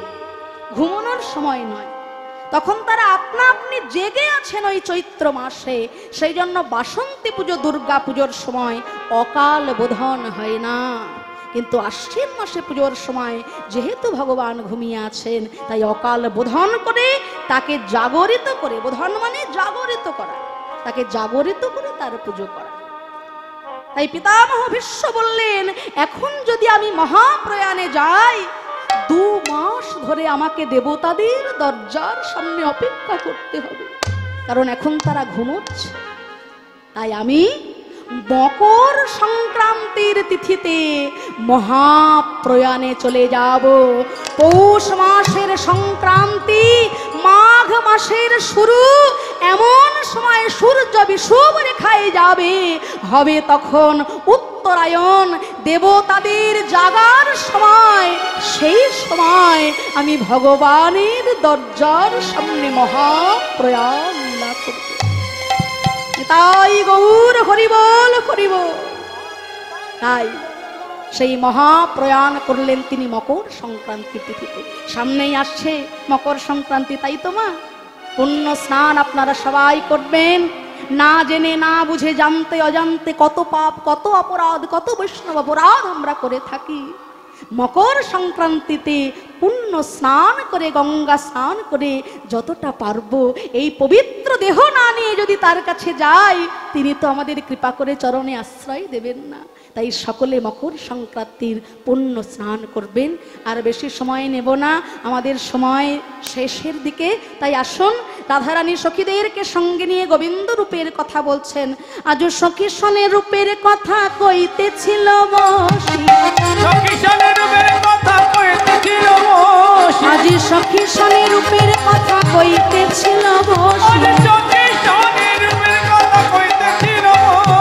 ঘুমানোর সময় নয়, তখন তারা আপনা আপনি জেগে আছেন ওই চৈত্র মাসে। সেই জন্য বাসন্তী পুজো, দুর্গা পুজোর সময় অকাল বোধন হয় না। কিন্তু আশ্বিন মাসে পুজোর সময় যেহেতু ভগবান ঘুমিয়ে আছেন, তাই অকাল বোধন করে তাকে জাগরিত করে, বোধন মানে জাগরিত করা, তাকে জাগরিত করে তার পুজো করা। তাই পিতামহ ভীষ্ম বললেন, এখন যদি আমি মহাপ্রয়াণে যাই, 2 মাস ধরে আমাকে দেবতাদের দরজার সামনে অপেক্ষা করতে হবে, কারণ এখন তারা ঘুমোচ্ছে। তাই আমি মকর সংক্রান্তির তিথিতে মহাপ্রয়াণে চলে যাব। পৌষ মাসের সংক্রান্তি, মাঘ মাসের শুরু, এমন সময় সূর্য বিষুব রেখায় যাবে, হবে তখন উত্তরায়ণ, দেবতাদের জাগার সময়। সেই সময় আমি ভগবানের দরজার সামনে মহাপ্রয়াণ লাভ করব। তাই গৌর হরিবল হরিবল। তাই সেই মহাপ্রয়াণ করলেন তিনি মকর সংক্রান্তি তিথিতে। সামনেই আসছে মকর সংক্রান্তি, তাই তো মা? পুণ্য স্নান আপনারা সবাই করবেন। না জেনে, না বুঝে, জানতে অজান্তে কত পাপ, কত অপরাধ, কত বৈষ্ণব অপরাধ আমরা করে থাকি। মকর সংক্রান্তিতে পুণ্য স্নান করে, গঙ্গা স্নান করে যতটা পারবো, এই পবিত্র দেহ না নিয়ে যদি তার কাছে যাই, তিনি তো আমাদের কৃপা করে চরণে আশ্রয় দেবেন না। তাই সকলে মকর সংক্রান্তির পুণ্য স্নান করবেন। আর বেশি সময় নেব না, আমাদের সময় শেষের দিকে। তাই আসুন, রাধারানী সখীদেরকে সঙ্গে নিয়ে গোবিন্দ রূপের কথা বলছেন। আজ সখী শোনে রূপের কথা কইতেছিল বসি, আজি সখী শোনে রূপের কথা কইতেছিল বসি,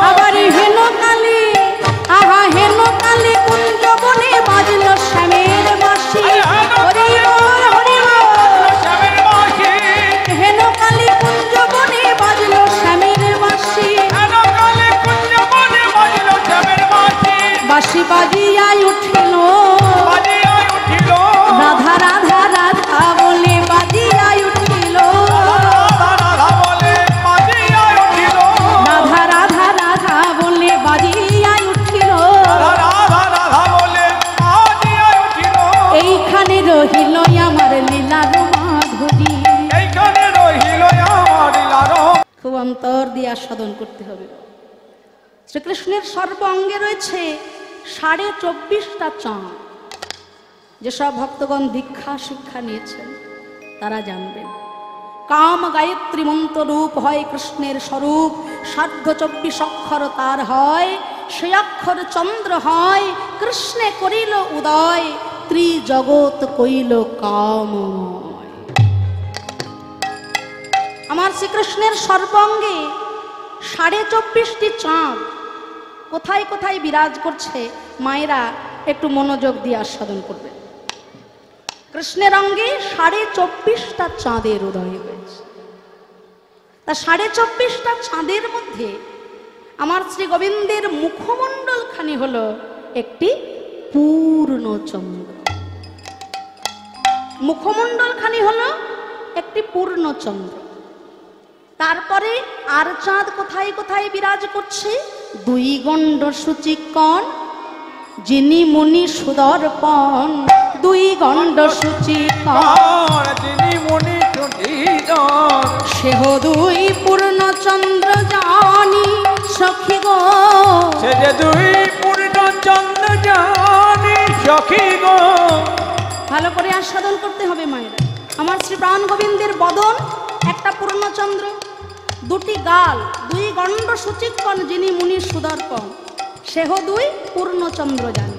আবার হেন কালী, আহা হেন কালী কুঞ্জ বনে বাজল শ্যামের বাঁশি। হেন কালী কুঞ্জ বনে বাজল শ্যামের বাঁশি, বাঁশি বাজিয়া উঠিল রাধা রাধা রাধা বলে বাজিয়া উঠিল, রাধা রাধা রাধা বলে বাজিয়া উঠিল। এইখানে রহিল আমার লীলার মাধুরী। খুব অন্তর দিয়ে আস্বাদন করতে হবে। শ্রীকৃষ্ণের সর্ব অঙ্গে রয়েছে 24.5টা চাঁদ। যেসব ভক্তগণ দীক্ষা শিক্ষা নিয়েছেন তারা জানবেন, কাম গায়ত্রী মন্ত্র রূপ হয় কৃষ্ণের স্বরূপ। 24 অক্ষর তার হয়, সে অক্ষর চন্দ্র হয়। কৃষ্ণে করিল উদয়, ত্রিজগৎ কইল কামময়। আমার শ্রীকৃষ্ণের সর্বাঙ্গে 24.5টি চাঁদ কোথায় কোথায় বিরাজ করছে মায়েরা একটু মনোযোগ দিয়ে আস্বাদন করবে। কৃষ্ণের অঙ্গে 24.5টা চাঁদের উদয় হয়েছে। তা 24.5টা চাঁদের মধ্যে আমার শ্রী গোবিন্দের মুখমণ্ডল খানি হলো একটি পূর্ণ চন্দ্র। মুখমণ্ডল খানি হলো একটি পূর্ণ চন্দ্র। তারপরে আর চাঁদ কোথায় কোথায় বিরাজ করছে? 2 গণ্ড সূচিকণ, যিনি মুনি সুদর্পণ। 2 গণ্ড সূচিকণ, যিনি মুনি সুদর্পণ। সেহ 2 পূর্ণ চন্দ্র জানি সখী গো। সে যে 2 পূর্ণ চন্দ্র জানি সখী গো। ভালো করে আস্বাদন করতে হবে মায়েরা। আমার শ্রী প্রাণ গোবিন্দের বদন একটা পূর্ণচন্দ্র, 2টি গাল, 2 গণ্ড সূচিকণ, যিনি মুনি সুদর্পণ। সেহ 2 পূর্ণচন্দ্র জানি।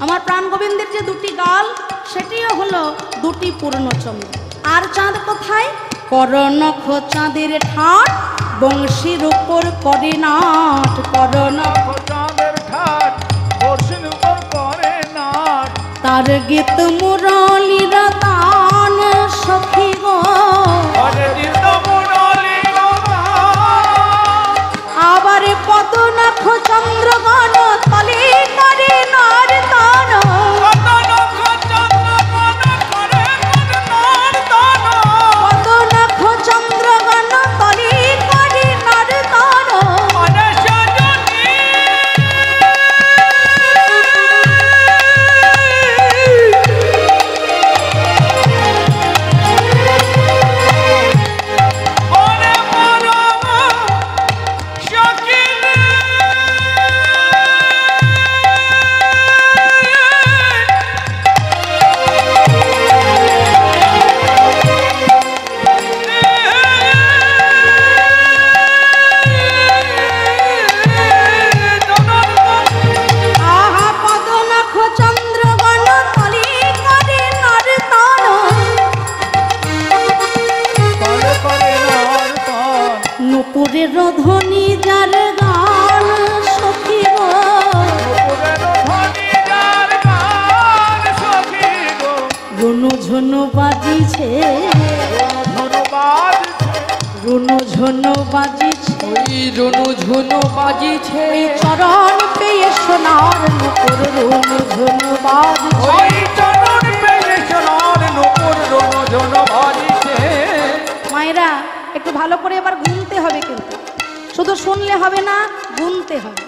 আমার প্রাণ গোবিন্দের যে 2টি গাল সেটিও হলো 2টি পূর্ণচন্দ্র। আর চাঁদ কোথায়? করনখ চাঁদের ঠাট, বংশীর উপর করে নাট। করনখ চাঁদের ঠাট, বর্ষির উপর করে নাট। তার গীত মুরলীর তান সখী গো। আবার পদনখ চন্দ্রগণ তলে করে নার তান। পদনখ চন্দ্রগণ তলে করে নার তান। নুপুরের ধ্বনি যার গান সখী গো। রুনু ঝুনু বাজিছে, রুনু ঝুনু বাজিছে, রুনু ঝুনু বাজিছে। চরণ পেয়ে সোনার নুপুর রুনু ঝুনু বাজিছে। চরণ পেয়ে সোনার নুপুর রুনু ঝুনু বাজিছে। মায়েরা একটু ভালো করে এবার গুনতে হবে, কিন্তু শুধু শুনলে হবে না, গুনতে হবে।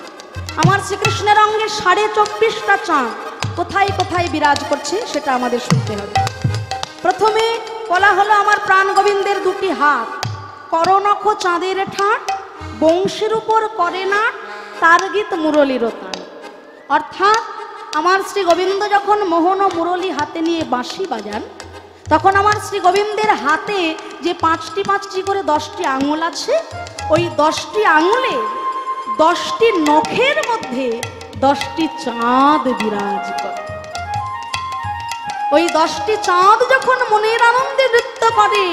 আমার শ্রীকৃষ্ণের অঙ্গে 24.5টা চাঁদ কোথায় কোথায় বিরাজ করছে সেটা আমাদের শুনতে হবে। প্রথমে বলা হলো আমার প্রাণ গোবিন্দের 2টি হাত, করনখ চাঁদের ঠাট, বংশীর উপর করে নাট, তার গীত মুরলীর তান। অর্থাৎ আমার শ্রী গোবিন্দ যখন মোহন ও মুরলী হাতে নিয়ে বাঁশি বাজান, তখন আমার শ্রী গোবিন্দের হাতে যে 5টি করে 10টি আঙুল আছে, ওই 10টি আঙুলে 10টি নখের মধ্যে 10টি চাঁদ বিরাজ করে। ওই 10টি চাঁদ যখন মনের আনন্দে নৃত্য করে,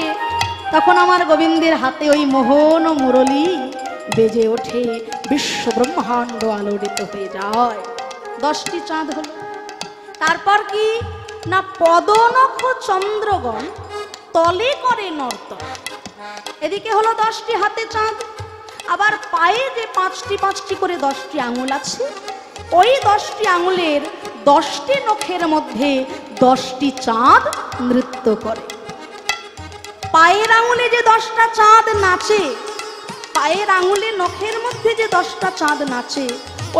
তখন আমার গোবিন্দের হাতে ওই মোহন ও মুরলী বেজে ওঠে, বিশ্ব ব্রহ্মাণ্ড আলোড়িত হয়ে যায়। 10টি চাঁদ হলো। তারপর কি না, পদনখ চন্দ্রগণ তলে করে নর্তন। এদিকে হলো 10টি হাতে চাঁদ, আবার পায়ে যে 5টি করে 10টি আঙুল আছে, ওই 10টি আঙুলের 10টি নখের মধ্যে 10টি চাঁদ নৃত্য করে। পায়ের আঙুলে যে 10টা চাঁদ নাচে, পায়ের আঙুলে নখের মধ্যে যে 10টা চাঁদ নাচে,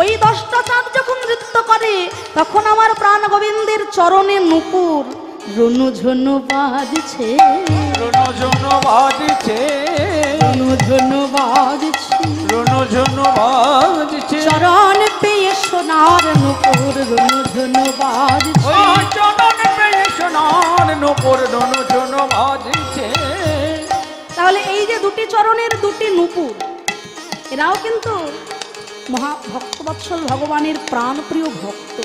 ওই 10টা চাঁদ যখন নৃত্য করে, তখন আমার প্রাণ গোবিন্দের চরণে নুপুর রুনু ঝুনু বাজছে। রুনু ঝুনু বাজছে, রুনু ঝুনু বাজছে, রুনু ঝুনু বাজছে। চরণ পেয়ে সোনার নুপুর রুনু ঝুনু বাজছে। চরণ পেয়ে সোনার নুপুর রুনু ঝুনু বাজছে। তাহলে এই যে 2টি চরণের 2টি নুপুর, এরাও কিন্তু মহা ভক্তবৎসল ভগবানের প্রাণপ্রিয় ভক্ত।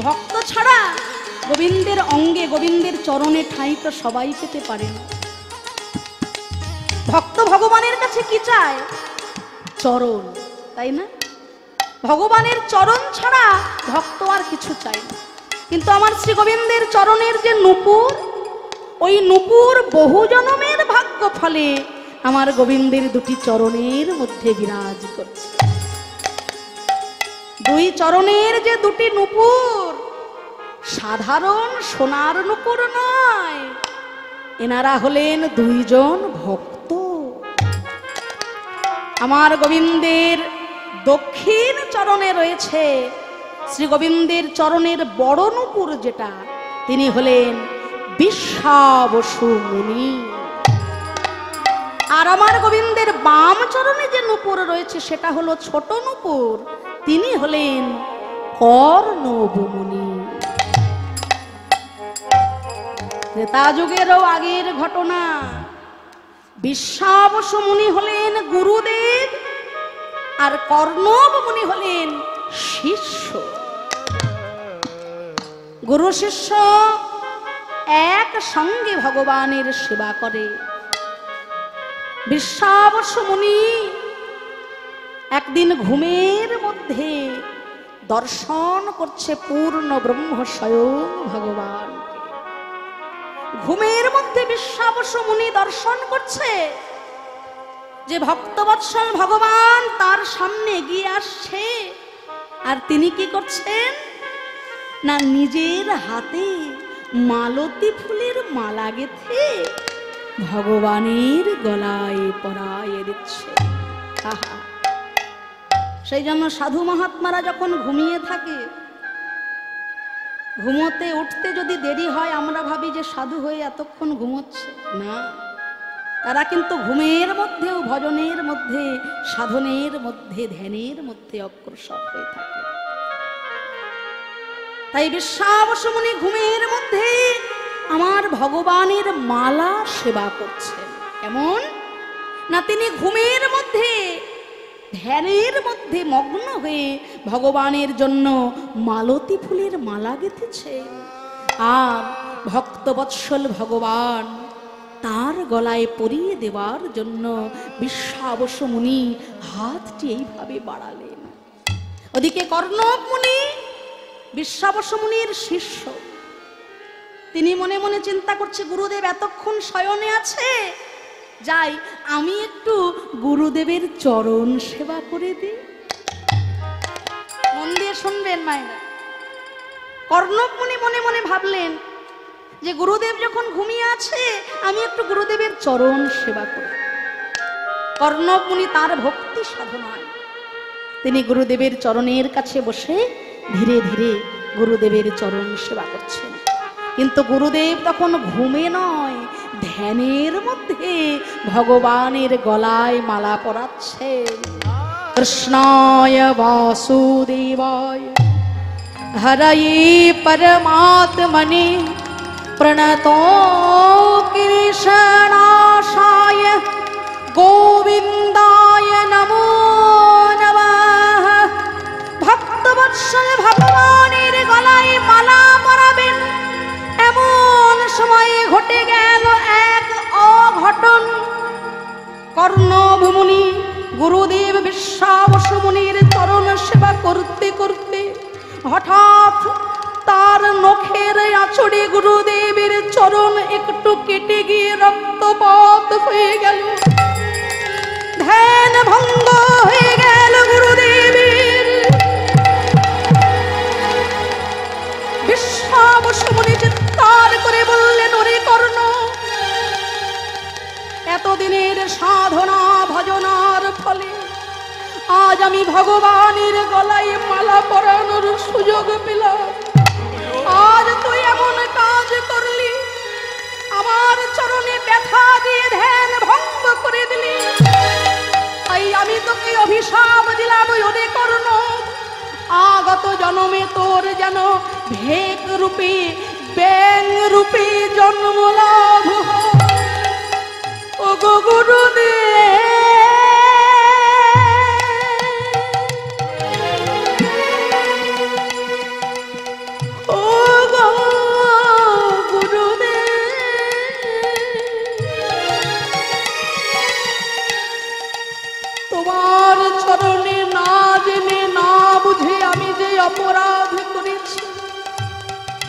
ভক্ত ছাড়া গোবিন্দের অঙ্গে, গোবিন্দের চরণে ঠাঁই তো সবাই পেতে পারে না। ভক্ত ভগবানের কাছে কি চায়? চরণ, তাই না? ভগবানের চরণ ছাড়া ভক্ত আর কিছু চাই না। কিন্তু আমার শ্রী গোবিন্দের চরণের যে নূপুর, ওই নূপুর বহু জনমের ভাগ্য ফলে আমার গোবিন্দের দুটি চরণের মধ্যে বিরাজ করছে। দুই চরণের যে দুটি নূপুর সাধারণ সোনার নূপুর নয়, এনারা হলেন দুইজন ভক্ত। আমার গোবিন্দের দক্ষিণ চরণে রয়েছে শ্রী গোবিন্দের চরণের বড় নূপুর যেটা, তিনি হলেন বিশ্বাবসু মুনি। আর আমার গোবিন্দের বাম চরণে যে নূপুর রয়েছে সেটা হলো ছোট নূপুর, তিনি হলেন কর্ণব মুনি। ত্রেতা যুগেরও আগের ঘটনা। বিশ্বাবসু মুনি হলেন গুরুদেব আর কর্ণব মুনি হলেন শিষ্য। গুরু শিষ্য এক সঙ্গে ভগবানের সেবা করে। বিশ্বাবসু মুনি একদিন ঘুমের মধ্যে দর্শন করছে পূর্ণ ব্রহ্ম স্বয়ং ভগবান। ঘুমের মধ্যে বিশ্বাবসু মুনি দর্শন করছে যে ভক্তবৎসল ভগবান তার সামনে এগিয়ে আসছে, আর তিনি কি করছেন না নিজের হাতে মালতী ফুলের মালা গেঁথে ভগবানের গলায় পরায়ে দিচ্ছে। সেই জন্য সাধু মহাত্মারা যখন ঘুমিয়ে থাকে, ঘুমোতে উঠতে যদি দেরি হয় আমরা ভাবি যে সাধু হয়ে এতক্ষণ ঘুমোচ্ছে, না, তারা কিন্তু ঘুমের মধ্যেও ভজনের মধ্যে, সাধনের মধ্যে, ধ্যানের মধ্যে অগ্রসর হয়ে থাকে। তাই বিশ্বাবসু মুনি ঘুমের মধ্যে আমার ভগবানের মালা সেবা করছেন। কেমন না, তিনি ঘুমের মধ্যে ধ্যানের মধ্যে মগ্ন হয়ে ভগবানের জন্য মালতী ফুলের মালা গেঁথেছে, আর ভক্তবৎসল ভগবান তার গলায় পরিয়ে দেওয়ার জন্য বিশ্বাবসু মুনি হাতটি এইভাবে বাড়ালেন। ওদিকে কর্ণব মুনি বিশ্বাবসু মুনির শিষ্য, তিনি মনে মনে চিন্তা করছে গুরুদেব এতক্ষণ শয়নে আছে, যাই আমি একটু গুরুদেবের চরণ সেবা করে দিই। মন দিয়ে শুনবেন মায়েরা। কর্ণব মুনি মনে মনে ভাবলেন যে গুরুদেব যখন ঘুমিয়ে আছে আমি একটু গুরুদেবের চরণ সেবা করি। কর্ণব মুনি তার ভক্তি সাধনায় তিনি গুরুদেবের চরণের কাছে বসে ধীরে ধীরে গুরুদেবের চরণ সেবা করছেন। কিন্তু গুরুদেব তখন ঘুমে নয়, ধ্যানের মধ্যে ভগবানের গলায় মালা পরাচ্ছেন। কৃষ্ণায় বাসুদেবায় হরয়ে পরমাত্মনে প্রণতো কৃষ্ণাশায় গোবিন্দায় নমো নমঃ। ভক্তবৎসল ভগবানের গলায় মালা পরাবেন এমন সময়ে ঘটে গেল এক অঘটন। কর্ণব মুনি গুরুদেব বিশ্বাবসু মুনির চরণ সেবা করতে করতে হঠাৎ তার নখের আঁচড়ে গুরুদেবের চরণ একটু কেটে গিয়ে রক্তপাত হয়ে গেল, ধ্যান ভঙ্গ হয়ে গেল গুরুদেবের। বিশ্বাবসু মুনি চিৎকার করে বললেন, ওরে কর্ণ, এতদিনের সাধনা ভজনার ফলে আজ আমি ভগবানের গলায় মালা পরানোর সুযোগ পেলাম। আজ তুই এমন কাজ করলি, আমার চরণে ব্যথা দিয়ে ধ্যান ভঙ্গ করে দিলি। তাই আমি তোকে অভিশাপ দিলাম, ওরে কর্ণ, আগত জন্মে তোর যেন ভেক রূপে ব্যাং রূপে জন্ম লাভ হয়। ও গো গুরুদেব, ও গো গুরুদেব, তোমার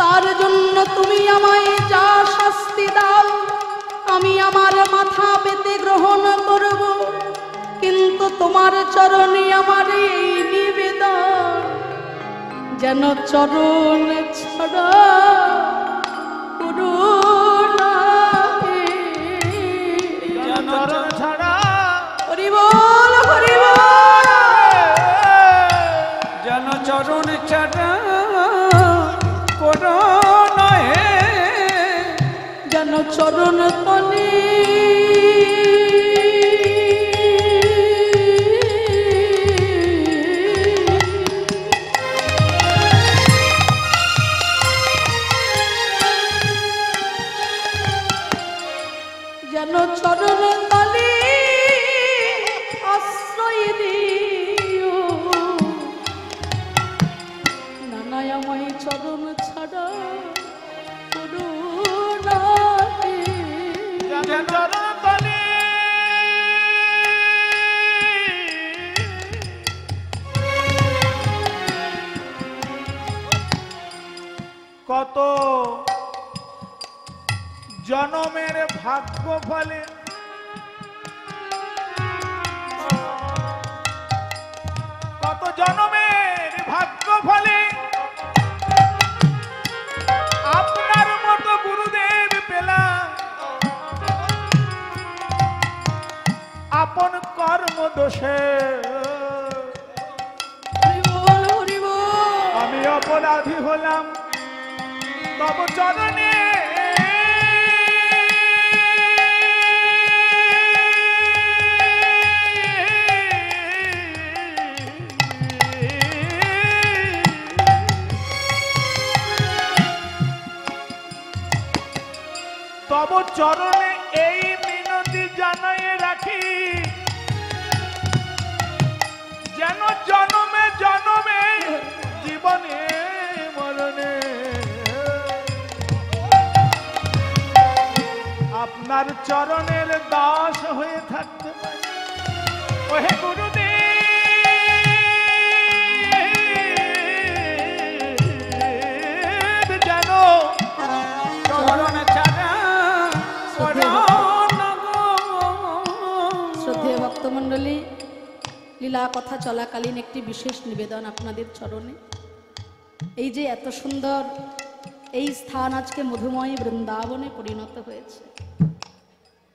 তার জন্য তুমি আমায় যা শাস্তি দাও আমি আমার মাথা পেতে গ্রহণ করব, কিন্তু তোমার চরণে আমার এই নিবেদন, যেন চরণ ছাড়া করুণা চরণ ছাড়া হরি বল হরি বল, যেন চরণ ছাড়া করুণা যেন চরণ তলে যেন চরণ তলে আশ্রয় দিও, নানা আমায় চরণ ছাড়া করুণা চরণ তলে কত জনমের ভাগ্য ফলে কত জনমের ভাগ্য ফলে আপনার মতো গুরুদেব পেলাম, আপন কর্ম দোষে হরি বল হরি বল, আমি অপরাধী হলাম তব চরণে তব চরণে এই মিনতি জানাই রাখি, যেন জনমে জনমে জীবনে মরণে আপনার চরণের দাস হয়ে থাকতে পারি। ওহে গুরুদেব যেন চরণ ছাড়া করুণা গো। শ্রদ্ধেয় ভক্তমণ্ডলী, লীলা কথা চলাকালীন একটি বিশেষ নিবেদন আপনাদের চরণে। এই যে এত সুন্দর এই স্থান আজকে মধুময় বৃন্দাবনে পরিণত হয়েছে,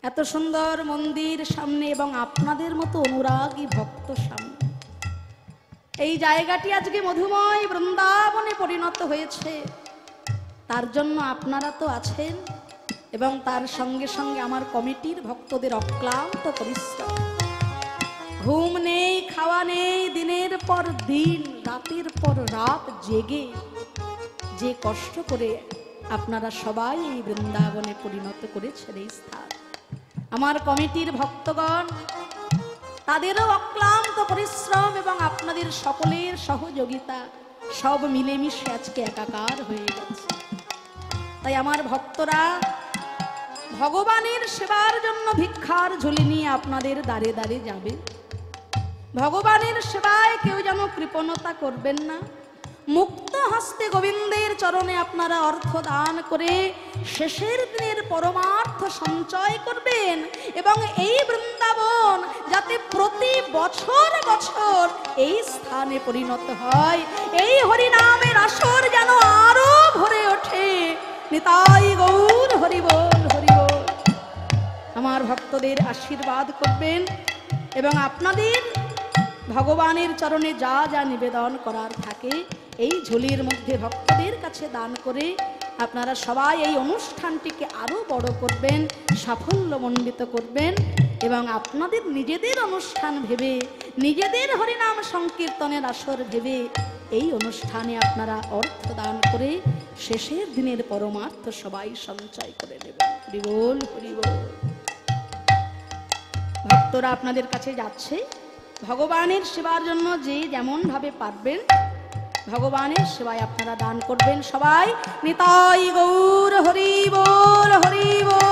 এত সুন্দর মন্দির সামনে এবং আপনাদের মতো অনুরাগী ভক্ত সামনে এই জায়গাটি আজকে মধুময় বৃন্দাবনে পরিণত হয়েছে, তার জন্য আপনারা তো আছেন এবং তার সঙ্গে সঙ্গে আমার কমিটির ভক্তদের অক্লান্ত পরিশ্রম, ঘুম নেই খাওয়া নেই, দিনের পর দিন রাতের পর রাত জেগে যে কষ্ট করে আপনারা সবাই এই বৃন্দাবনে পরিণত করেছেন এই স্থান, আমার কমিটির ভক্তগণ তাদেরও অক্লান্ত পরিশ্রম এবং আপনাদের সকলের সহযোগিতা সব মিলেমিশে আজকে একাকার হয়ে গেছে। তাই আমার ভক্তরা ভগবানের সেবার জন্য ভিক্ষার ঝুলি নিয়ে আপনাদের দ্বারে দ্বারে যাবে। ভগবানের সেবায় কেউ যেন কৃপণতা করবেন না, মুক্ত হস্তে গোবিন্দের চরণে আপনারা অর্থ দান করে শেষের দিনের পরমার্থ সঞ্চয় করবেন এবং এই বৃন্দাবন যাতে প্রতি বছর বছর এই স্থানে পরিণত হয়, এই হরিনামের আসর যেন আরো ভরে ওঠে। নিতাই গৌর হরি বল হরি বল। আমার ভক্তদের আশীর্বাদ করবেন এবং আপনাদের ভগবানের চরণে যা যা নিবেদন করার থাকে এই ঝুলির মধ্যে ভক্তদের কাছে দান করে আপনারা সবাই এই অনুষ্ঠানটিকে আরো বড় করবেন, সাফল্যমণ্ডিত করবেন এবং আপনাদের নিজেদের অনুষ্ঠান ভেবে, নিজেদের হরিনাম সংকীর্তনের আসর ভেবে এই অনুষ্ঠানে আপনারা অর্থ দান করে শেষের দিনের পরমার্থ সবাই সঞ্চয় করে নেবেন। হরি বল হরি বল। ভক্তরা আপনাদের কাছে যাচ্ছে, ভগবানের সেবার জন্য যে যেমন ভাবে পারবেন ভগবানের সেবায় আপনারা দান করবেন। সবাই নিতাই গৌর হরি বল হরি বল।